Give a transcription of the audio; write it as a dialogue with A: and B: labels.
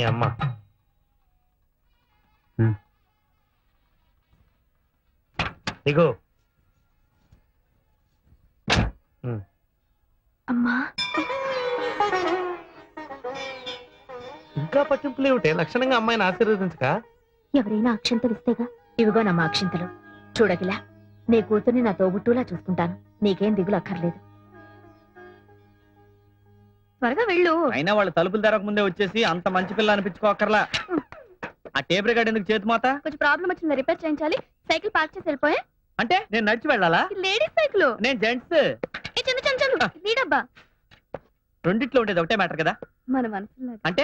A: అమ్మ. ఇగో
B: అమ్మా,
A: ఇంకా పట్టింపులు ఏమిటి? లక్షణంగా అమ్మాయిని ఆశీర్వదించక.
B: ఎవరైనా అక్షంతలు ఇస్తేగా. ఇవిగో నమ్మ అక్షింతలు. చూడగిలా, నీ కూతుర్ని నా తోబుట్టులా చూసుకుంటాను. నీకేం దిగులు అక్కర్లేదు. త్వరగా వెళ్ళు.
C: అయినా వాళ్ళు తలుపులు తెరక ముందే వచ్చేసి అంత మంచి పిల్ల అనిపించుకోకర్లా. ఆ టేప్ రికార్డ్ ఎందుకు చేతి మాత?
B: కొంచెం ప్రాబ్లం వచ్చింది, రిపేర్ చేయించాలి. సైకిల్ పార్క్ చేసి వెళ్ళిపోయా.
C: అంటే నేను నడిచి వెళ్ళాలా?
B: Ladies cycle.
C: నేను జెంట్స్.
B: నీడబ్బా.
C: రెండిట్లో ఉండేది ఒకటే మ్యాటర్ కదా.
B: మన మనసులో
C: అంటే